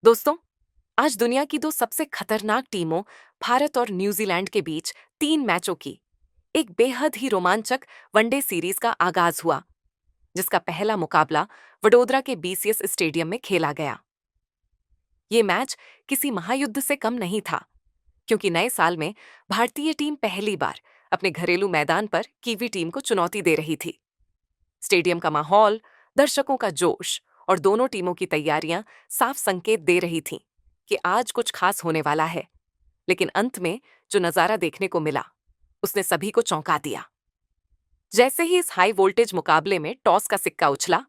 दोस्तों, आज दुनिया की दो सबसे खतरनाक टीमों भारत और न्यूजीलैंड के बीच 3 मैचों की एक बेहद ही रोमांचक वनडे सीरीज का आगाज हुआ, जिसका पहला मुकाबला वडोदरा के बीसीएस स्टेडियम में खेला गया। ये मैच किसी महायुद्ध से कम नहीं था, क्योंकि नए साल में भारतीय टीम पहली बार अपने घरेलू मैदान पर कीवी टीम को चुनौती दे रही थी। स्टेडियम का माहौल, दर्शकों का जोश और दोनों टीमों की तैयारियां साफ संकेत दे रही थीं कि आज कुछ खास होने वाला है। लेकिन अंत में जो नजारा देखने को मिला, उसने सभी को चौंका दिया। जैसे ही इस हाई वोल्टेज मुकाबले में टॉस का सिक्का उछला,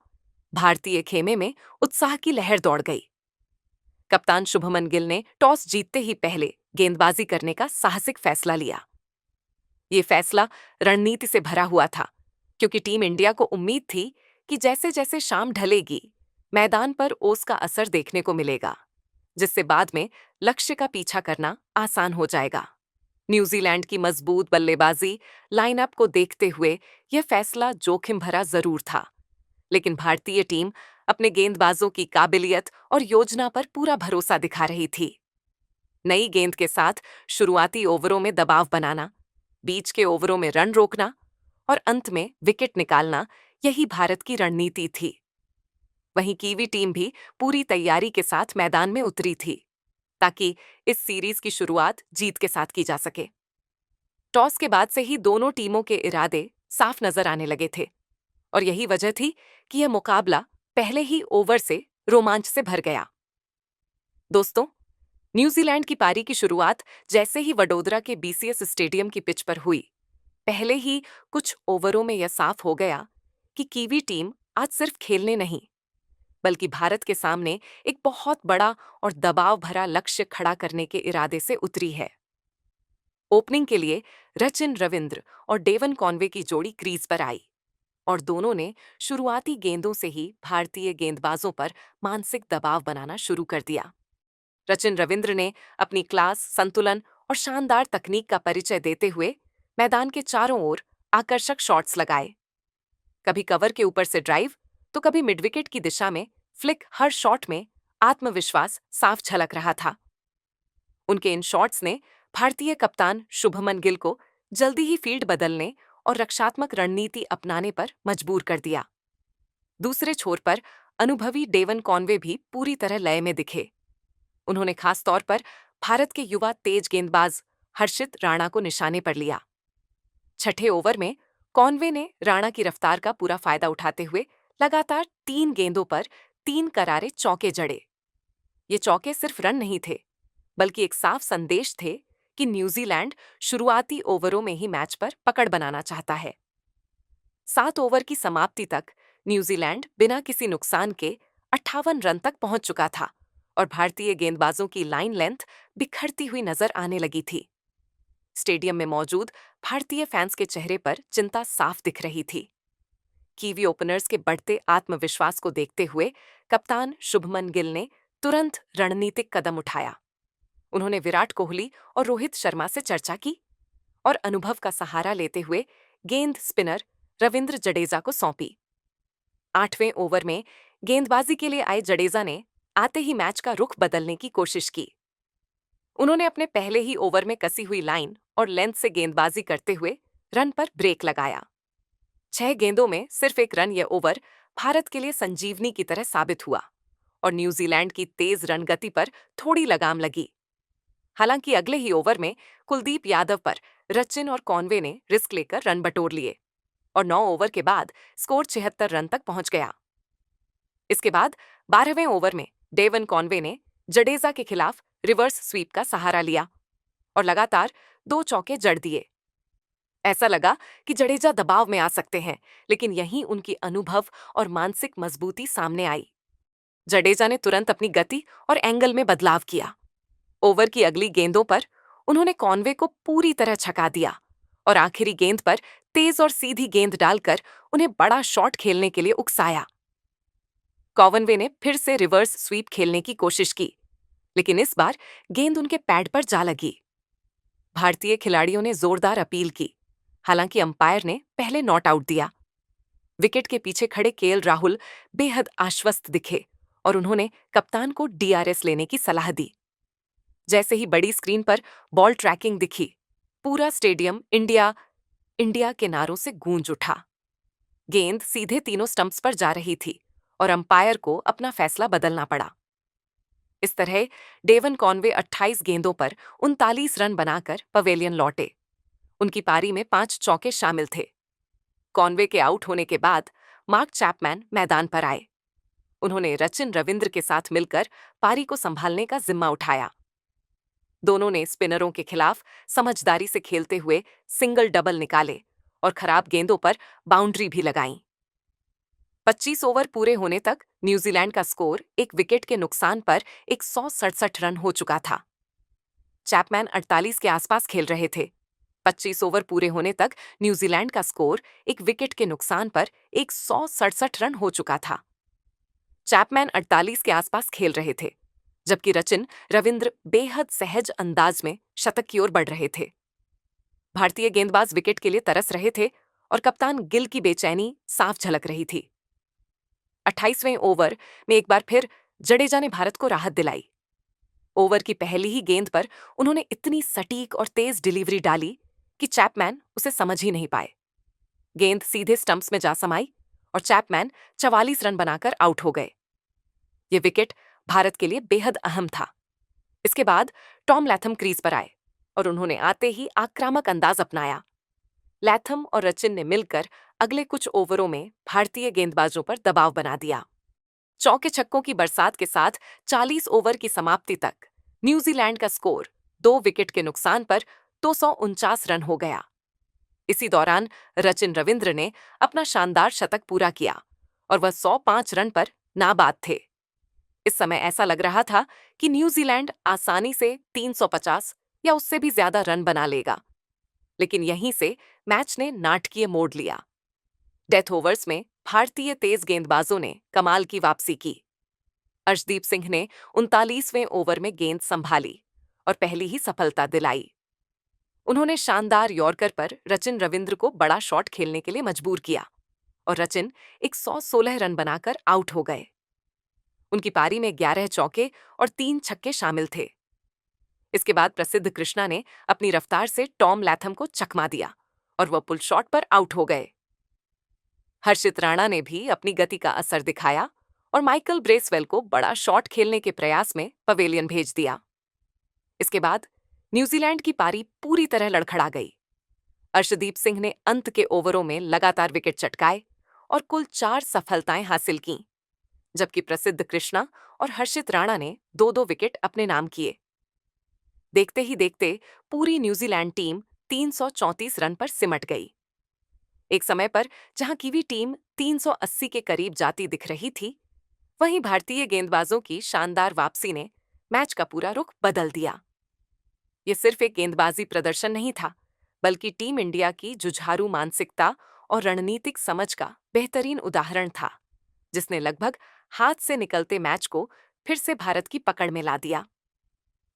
भारतीय खेमे में उत्साह की लहर दौड़ गई। कप्तान शुभमन गिल ने टॉस जीतते ही पहले गेंदबाजी करने का साहसिक फैसला लिया। ये फैसला रणनीति से भरा हुआ था, क्योंकि टीम इंडिया को उम्मीद थी कि जैसे जैसे शाम ढलेगी, मैदान पर ओस का असर देखने को मिलेगा, जिससे बाद में लक्ष्य का पीछा करना आसान हो जाएगा। न्यूजीलैंड की मजबूत बल्लेबाजी लाइनअप को देखते हुए यह फैसला जोखिम भरा जरूर था, लेकिन भारतीय टीम अपने गेंदबाजों की काबिलियत और योजना पर पूरा भरोसा दिखा रही थी। नई गेंद के साथ शुरुआती ओवरों में दबाव बनाना, बीच के ओवरों में रन रोकना और अंत में विकेट निकालना, यही भारत की रणनीति थी। वहीं कीवी टीम भी पूरी तैयारी के साथ मैदान में उतरी थी, ताकि इस सीरीज की शुरुआत जीत के साथ की जा सके। टॉस के बाद से ही दोनों टीमों के इरादे साफ नजर आने लगे थे, और यही वजह थी कि यह मुकाबला पहले ही ओवर से रोमांच से भर गया। दोस्तों, न्यूजीलैंड की पारी की शुरुआत जैसे ही वडोदरा के बीसीएस स्टेडियम की पिच पर हुई, पहले ही कुछ ओवरों में यह साफ हो गया कि कीवी टीम आज सिर्फ खेलने नहीं, बल्कि भारत के सामने एक बहुत बड़ा और दबाव भरा लक्ष्य खड़ा करने के इरादे से उतरी है। ओपनिंग के लिए रचिन रविंद्र और डेवन कॉनवे की जोड़ी क्रीज पर आई, और दोनों ने शुरुआती गेंदों से ही भारतीय गेंदबाजों पर मानसिक दबाव बनाना शुरू कर दिया। रचिन रविंद्र ने अपनी क्लास, संतुलन और शानदार तकनीक का परिचय देते हुए मैदान के चारों ओर आकर्षक शॉट्स लगाए। कभी कवर के ऊपर से ड्राइव, तो कभी मिडविकेट की दिशा में फ्लिक। हर शॉट में आत्मविश्वास साफ झलक रहा था। उनके इन शॉट्स ने भारतीय कप्तान शुभमन गिल को जल्दी ही फील्ड बदलने और रक्षात्मक रणनीति अपनाने पर मजबूर कर दिया। दूसरे छोर पर अनुभवी डेवन कॉनवे भी पूरी तरह लय में दिखे। उन्होंने खास तौर पर भारत के युवा तेज गेंदबाज हर्षित राणा को निशाने पर लिया। छठे ओवर में कॉनवे ने राणा की रफ्तार का पूरा फायदा उठाते हुए लगातार 3 गेंदों पर 3 करारे चौके जड़े। ये चौके सिर्फ रन नहीं थे, बल्कि एक साफ संदेश थे कि न्यूजीलैंड शुरुआती ओवरों में ही मैच पर पकड़ बनाना चाहता है। 7 ओवर की समाप्ति तक न्यूजीलैंड बिना किसी नुकसान के 58 रन तक पहुंच चुका था, और भारतीय गेंदबाजों की लाइन लेंथ बिखरती हुई नजर आने लगी थी। स्टेडियम में मौजूद भारतीय फैंस के चेहरे पर चिंता साफ दिख रही थी। कीवी ओपनर्स के बढ़ते आत्मविश्वास को देखते हुए कप्तान शुभमन गिल ने तुरंत रणनीतिक कदम उठाया। उन्होंने विराट कोहली और रोहित शर्मा से चर्चा की, और अनुभव का सहारा लेते हुए गेंद स्पिनर रविंद्र जडेजा को सौंपी। 8वें ओवर में गेंदबाजी के लिए आए जडेजा ने आते ही मैच का रुख बदलने की कोशिश की। उन्होंने अपने पहले ही ओवर में कसी हुई लाइन और लेंथ से गेंदबाजी करते हुए रन पर ब्रेक लगाया। 6 गेंदों में सिर्फ एक रन यह ओवर भारत के लिए संजीवनी की तरह साबित हुआ, और न्यूजीलैंड की तेज रन गति पर थोड़ी लगाम लगी। हालांकि अगले ही ओवर में कुलदीप यादव पर रचिन और कॉनवे ने रिस्क लेकर रन बटोर लिए, और 9 ओवर के बाद स्कोर 76 रन तक पहुंच गया। इसके बाद 12वें ओवर में डेवन कॉनवे ने जडेजा के खिलाफ रिवर्स स्वीप का सहारा लिया और लगातार 2 चौके जड़ दिए। ऐसा लगा कि जडेजा दबाव में आ सकते हैं, लेकिन यहीं उनकी अनुभव और मानसिक मजबूती सामने आई। जडेजा ने तुरंत अपनी गति और एंगल में बदलाव किया। ओवर की अगली गेंदों पर उन्होंने कॉनवे को पूरी तरह छका दिया, और आखिरी गेंद पर तेज और सीधी गेंद डालकर उन्हें बड़ा शॉट खेलने के लिए उकसाया। कॉनवे ने फिर से रिवर्स स्वीप खेलने की कोशिश की, लेकिन इस बार गेंद उनके पैड पर जा लगी। भारतीय खिलाड़ियों ने जोरदार अपील की, हालांकि अंपायर ने पहले नॉट आउट दिया। विकेट के पीछे खड़े केएल राहुल बेहद आश्वस्त दिखे और उन्होंने कप्तान को डीआरएस लेने की सलाह दी। जैसे ही बड़ी स्क्रीन पर बॉल ट्रैकिंग दिखी, पूरा स्टेडियम इंडिया इंडिया के नारों से गूंज उठा। गेंद सीधे तीनों स्टंप्स पर जा रही थी और अंपायर को अपना फैसला बदलना पड़ा। इस तरह डेवन कॉनवे 28 गेंदों पर 39 रन बनाकर पवेलियन लौटे। उनकी पारी में 5 चौके शामिल थे। कॉनवे के आउट होने के बाद मार्क चैपमैन मैदान पर आए। उन्होंने रचिन रविंद्र के साथ मिलकर पारी को संभालने का जिम्मा उठाया। दोनों ने स्पिनरों के खिलाफ समझदारी से खेलते हुए सिंगल डबल निकाले और खराब गेंदों पर बाउंड्री भी लगाई। 25 ओवर पूरे होने तक न्यूजीलैंड का स्कोर एक विकेट के नुकसान पर 167 रन हो चुका था। चैपमैन 48 के आसपास खेल रहे थे। 25 ओवर पूरे होने तक न्यूजीलैंड का स्कोर एक विकेट के नुकसान पर 167 रन हो चुका था। चैपमैन 48 के आसपास खेल रहे थे, जबकि रचिन रविंद्र बेहद सहज अंदाज में शतक की ओर बढ़ रहे थे। भारतीय गेंदबाज विकेट के लिए तरस रहे थे और कप्तान गिल की बेचैनी साफ झलक रही थी। 28वें ओवर में एक बार फिर जडेजा ने भारत को राहत दिलाई। ओवर की पहली ही गेंद पर उन्होंने इतनी सटीक और तेज डिलीवरी डाली कि चैपमैन उसे समझ ही नहीं पाए। गेंद सीधे स्टंप्स में जा समाई और चैपमैन 44 रन बनाकर आउट हो गए। ये विकेट भारत के लिए बेहद अहम था। इसके बाद टॉम लैथम क्रीज पर आए और उन्होंने आते ही आक्रामक अंदाज अपनाया। लैथम और रचिन ने मिलकर अगले कुछ ओवरों में भारतीय गेंदबाजों पर दबाव बना दिया। चौके छक्कों की बरसात के साथ 40 ओवर की समाप्ति तक न्यूजीलैंड का स्कोर 2 विकेट के नुकसान पर 249 रन हो गया। इसी दौरान रचिन रविंद्र ने अपना शानदार शतक पूरा किया और वह 105 रन पर नाबाद थे। इस समय ऐसा लग रहा था कि न्यूजीलैंड आसानी से 350 या उससे भी ज्यादा रन बना लेगा, लेकिन यहीं से मैच ने नाटकीय मोड़ लिया। डेथ ओवर्स में भारतीय तेज गेंदबाजों ने कमाल की वापसी की। अर्शदीप सिंह ने 39वें ओवर में गेंद संभाली और पहली ही सफलता दिलाई। उन्होंने शानदार यॉर्कर पर रचिन रविंद्र को बड़ा शॉट खेलने के लिए मजबूर किया और रचिन 116 रन बनाकर आउट हो गए। उनकी पारी में 11 चौके और 3 छक्के शामिल थे। इसके बाद प्रसिद्ध कृष्णा ने अपनी रफ्तार से टॉम लैथम को चकमा दिया और वह पुल शॉट पर आउट हो गए। हर्षित राणा ने भी अपनी गति का असर दिखाया और माइकल ब्रेसवेल को बड़ा शॉट खेलने के प्रयास में पवेलियन भेज दिया। इसके बाद न्यूजीलैंड की पारी पूरी तरह लड़खड़ा गई। अर्शदीप सिंह ने अंत के ओवरों में लगातार विकेट चटकाए और कुल 4 सफलताएं हासिल कीं, जबकि प्रसिद्ध कृष्णा और हर्षित राणा ने 2-2 विकेट अपने नाम किए। देखते ही देखते पूरी न्यूजीलैंड टीम 334 रन पर सिमट गई। एक समय पर जहां कीवी टीम 380 के करीब जाती दिख रही थी, वहीं भारतीय गेंदबाजों की शानदार वापसी ने मैच का पूरा रुख बदल दिया। ये सिर्फ एक गेंदबाजी प्रदर्शन नहीं था, बल्कि टीम इंडिया की जुझारू मानसिकता और रणनीतिक समझ का बेहतरीन उदाहरण था, जिसने लगभग हाथ से निकलते मैच को फिर से भारत की पकड़ में ला दिया।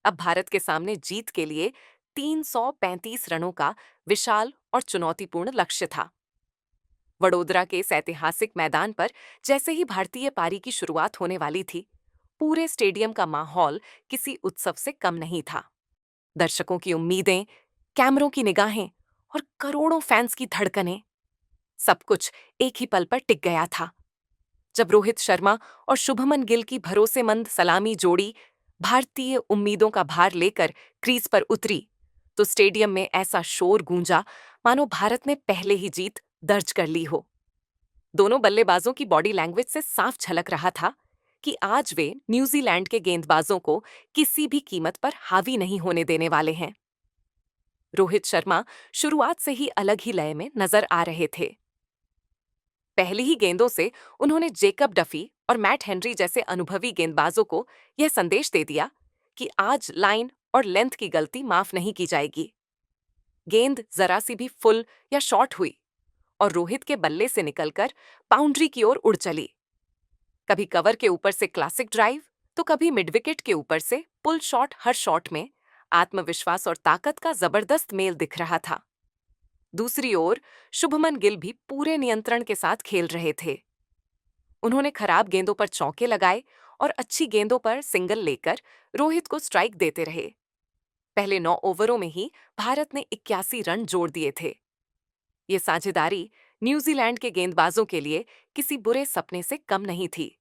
अब भारत के सामने जीत के लिए 335 रनों का विशाल और चुनौतीपूर्ण लक्ष्य था। वडोदरा के इस ऐतिहासिक मैदान पर जैसे ही भारतीय पारी की शुरुआत होने वाली थी, पूरे स्टेडियम का माहौल किसी उत्सव से कम नहीं था। दर्शकों की उम्मीदें, कैमरों की निगाहें और करोड़ों फैंस की धड़कनें, सब कुछ एक ही पल पर टिक गया था। जब रोहित शर्मा और शुभमन गिल की भरोसेमंद सलामी जोड़ी भारतीय उम्मीदों का भार लेकर क्रीज पर उतरी, तो स्टेडियम में ऐसा शोर गूंजा मानो भारत ने पहले ही जीत दर्ज कर ली हो। दोनों बल्लेबाजों की बॉडी लैंग्वेज से साफ झलक रहा था कि आज वे न्यूजीलैंड के गेंदबाजों को किसी भी कीमत पर हावी नहीं होने देने वाले हैं। रोहित शर्मा शुरुआत से ही अलग ही लय में नजर आ रहे थे। पहली ही गेंदों से उन्होंने जेकब डफी और मैट हेनरी जैसे अनुभवी गेंदबाजों को यह संदेश दे दिया कि आज लाइन और लेंथ की गलती माफ नहीं की जाएगी। गेंद जरा सी भी फुल या शॉर्ट हुई और रोहित के बल्ले से निकलकर बाउंड्री की ओर उड़ चली। कभी कवर के ऊपर से क्लासिक ड्राइव, तो कभी मिडविकेट के ऊपर से पुल शॉट। हर शॉट में आत्मविश्वास और ताकत का जबरदस्त मेल दिख रहा था। दूसरी ओर शुभमन गिल भी पूरे नियंत्रण के साथ खेल रहे थे। उन्होंने खराब गेंदों पर चौके लगाए और अच्छी गेंदों पर सिंगल लेकर रोहित को स्ट्राइक देते रहे। पहले 9 ओवरों में ही भारत ने 81 रन जोड़ दिए थे। ये साझेदारी न्यूजीलैंड के गेंदबाजों के लिए किसी बुरे सपने से कम नहीं थी।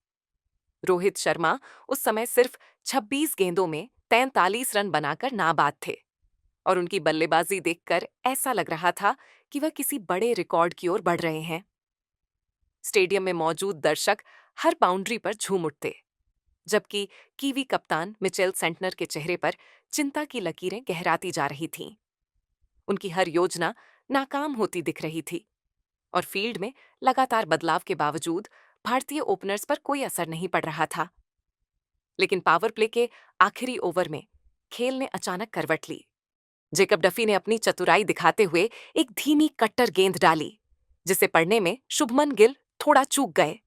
रोहित शर्मा उस समय सिर्फ 26 गेंदों में 43 रन बनाकर नाबाद थे और उनकी बल्लेबाजी देखकर ऐसा लग रहा था कि वह किसी बड़े रिकॉर्ड की ओर बढ़ रहे हैं। स्टेडियम में मौजूद दर्शक हर बाउंड्री पर झूम उठते, जबकि कीवी कप्तान मिचेल सेंटनर के चेहरे पर चिंता की लकीरें गहराती जा रही थीं। उनकी हर योजना नाकाम होती दिख रही थी और फील्ड में लगातार बदलाव के बावजूद भारतीय ओपनर्स पर कोई असर नहीं पड़ रहा था। लेकिन पावर प्ले के आखिरी ओवर में खेल ने अचानक करवट ली। जेकब डफी ने अपनी चतुराई दिखाते हुए एक धीमी कट्टर गेंद डाली, जिसे पढ़ने में शुभमन गिल थोड़ा चूक गए।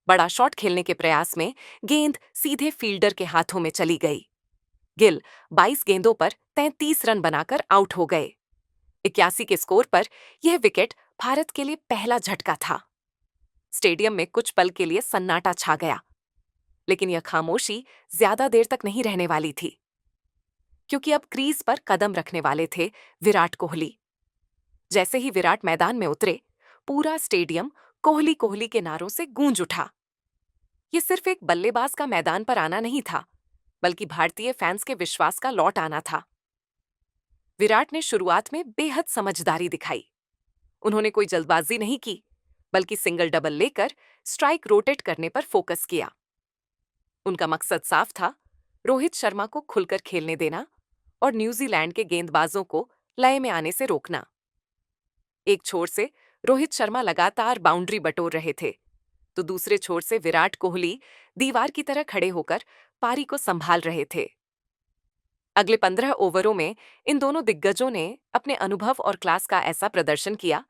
बड़ा शॉट खेलने के प्रयास में गेंद सीधे फील्डर के हाथों में चली गई। गिल 22 गेंदों पर 33 रन बनाकर आउट हो गए। 81 के स्कोर पर यह विकेट भारत के लिए पहला झटका था। स्टेडियम में कुछ पल के लिए सन्नाटा छा गया, लेकिन यह खामोशी ज्यादा देर तक नहीं रहने वाली थी, क्योंकि अब क्रीज पर कदम रखने वाले थे विराट कोहली। जैसे ही विराट मैदान में उतरे, पूरा स्टेडियम कोहली कोहली के नारों से गूंज उठा। यह सिर्फ एक बल्लेबाज का मैदान पर आना नहीं था, बल्कि भारतीय फैंस के विश्वास का लौट आना था। विराट ने शुरुआत में बेहद समझदारी दिखाई। उन्होंने कोई जल्दबाजी नहीं की, बल्कि सिंगल डबल लेकर स्ट्राइक रोटेट करने पर फोकस किया। उनका मकसद साफ था, रोहित शर्मा को खुलकर खेलने देना और न्यूजीलैंड के गेंदबाजों को लय में आने से रोकना। एक छोर से रोहित शर्मा लगातार बाउंड्री बटोर रहे थे, तो दूसरे छोर से विराट कोहली दीवार की तरह खड़े होकर पारी को संभाल रहे थे। अगले 15 ओवरों में इन दोनों दिग्गजों ने अपने अनुभव और क्लास का ऐसा प्रदर्शन किया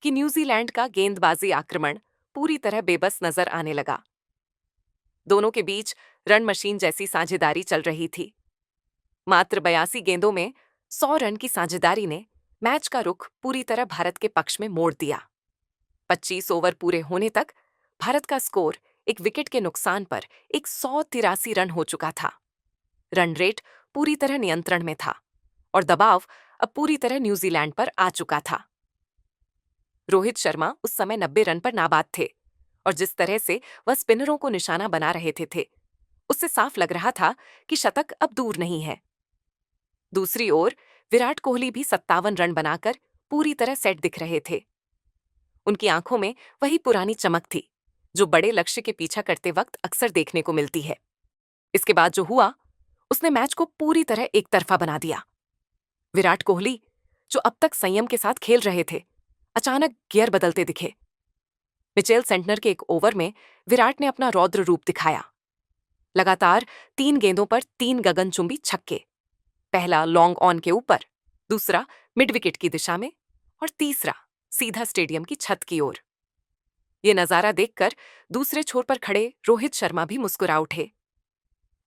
कि न्यूजीलैंड का गेंदबाजी आक्रमण पूरी तरह बेबस नजर आने लगा। दोनों के बीच रन मशीन जैसी साझेदारी चल रही थी। मात्र 82 गेंदों में 100 रन की साझेदारी ने मैच का रुख पूरी तरह भारत के पक्ष में मोड़ दिया। 25 ओवर पूरे होने तक भारत का स्कोर एक विकेट के नुकसान पर 183 रन हो चुका था। रन रेट पूरी तरह नियंत्रण में था और दबाव अब पूरी तरह न्यूजीलैंड पर आ चुका था। रोहित शर्मा उस समय 90 रन पर नाबाद थे और जिस तरह से वह स्पिनरों को निशाना बना रहे थे, उससे साफ लग रहा था कि शतक अब दूर नहीं है। दूसरी ओर विराट कोहली भी 57 रन बनाकर पूरी तरह सेट दिख रहे थे। उनकी आंखों में वही पुरानी चमक थी, जो बड़े लक्ष्य के पीछा करते वक्त अक्सर देखने को मिलती है। इसके बाद जो हुआ, उसने मैच को पूरी तरह एक तरफा बना दिया। विराट कोहली, जो अब तक संयम के साथ खेल रहे थे, अचानक गियर बदलते दिखे। मिचेल सेंटनर के एक ओवर में विराट ने अपना रौद्र रूप दिखाया। लगातार 3 गेंदों पर 3 गगनचुंबी छक्के, पहला लॉन्ग ऑन के ऊपर, दूसरा मिड विकेट की दिशा में और तीसरा सीधा स्टेडियम की छत की ओर। ये नजारा देखकर दूसरे छोर पर खड़े रोहित शर्मा भी मुस्कुरा उठे।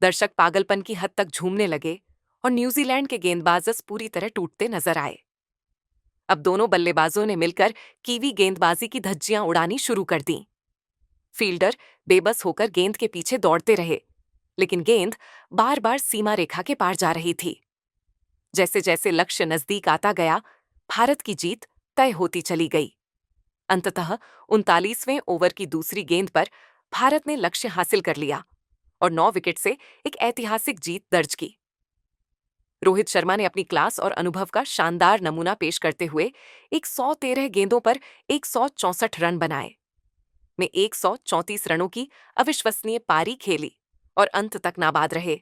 दर्शक पागलपन की हद तक झूमने लगे और न्यूजीलैंड के गेंदबाज पूरी तरह टूटते नजर आए। अब दोनों बल्लेबाजों ने मिलकर कीवी गेंदबाजी की धज्जियां उड़ानी शुरू कर दी। फील्डर बेबस होकर गेंद के पीछे दौड़ते रहे, लेकिन गेंद बार बार सीमा रेखा के पार जा रही थी। जैसे जैसे लक्ष्य नजदीक आता गया, भारत की जीत तय होती चली गई। अंततः 39वें ओवर की दूसरी गेंद पर भारत ने लक्ष्य हासिल कर लिया और 9 विकेट से एक ऐतिहासिक जीत दर्ज की। रोहित शर्मा ने अपनी क्लास और अनुभव का शानदार नमूना पेश करते हुए 113 गेंदों पर 164 रन बनाए, में 134 रनों की अविश्वसनीय पारी खेली और अंत तक नाबाद रहे।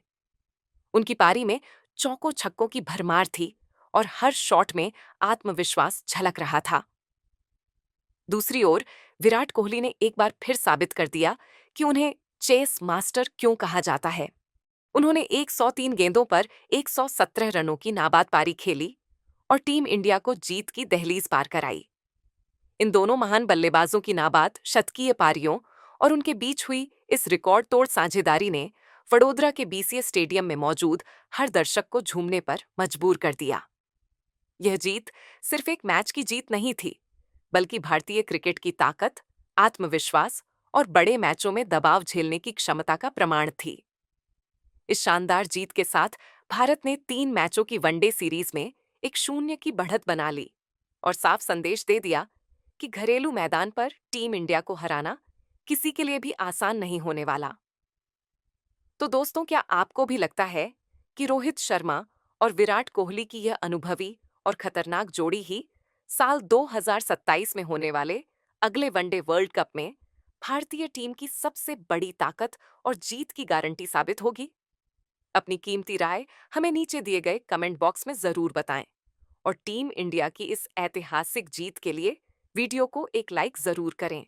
उनकी पारी में चौकों छक्कों की भरमार थी और हर शॉट में आत्मविश्वास झलक रहा था। दूसरी ओर विराट कोहली ने एक बार फिर साबित कर दिया कि उन्हें चेस मास्टर क्यों कहा जाता है। उन्होंने 103 गेंदों पर 117 रनों की नाबाद पारी खेली और टीम इंडिया को जीत की दहलीज पार कराई। इन दोनों महान बल्लेबाजों की नाबाद शतकीय पारियों और उनके बीच हुई इस रिकॉर्ड तोड़ साझेदारी ने वडोदरा के बीसीए स्टेडियम में मौजूद हर दर्शक को झूमने पर मजबूर कर दिया। यह जीत सिर्फ एक मैच की जीत नहीं थी, बल्कि भारतीय क्रिकेट की ताकत, आत्मविश्वास और बड़े मैचों में दबाव झेलने की क्षमता का प्रमाण थी। इस शानदार जीत के साथ भारत ने 3 मैचों की वनडे सीरीज में 1-0 की बढ़त बना ली और साफ संदेश दे दिया कि घरेलू मैदान पर टीम इंडिया को हराना किसी के लिए भी आसान नहीं होने वाला। तो दोस्तों, क्या आपको भी लगता है कि रोहित शर्मा और विराट कोहली की यह अनुभवी और खतरनाक जोड़ी ही साल 2027 में होने वाले अगले वनडे वर्ल्ड कप में भारतीय टीम की सबसे बड़ी ताकत और जीत की गारंटी साबित होगी? अपनी कीमती राय हमें नीचे दिए गए कमेंट बॉक्स में जरूर बताएं और टीम इंडिया की इस ऐतिहासिक जीत के लिए वीडियो को एक लाइक जरूर करें।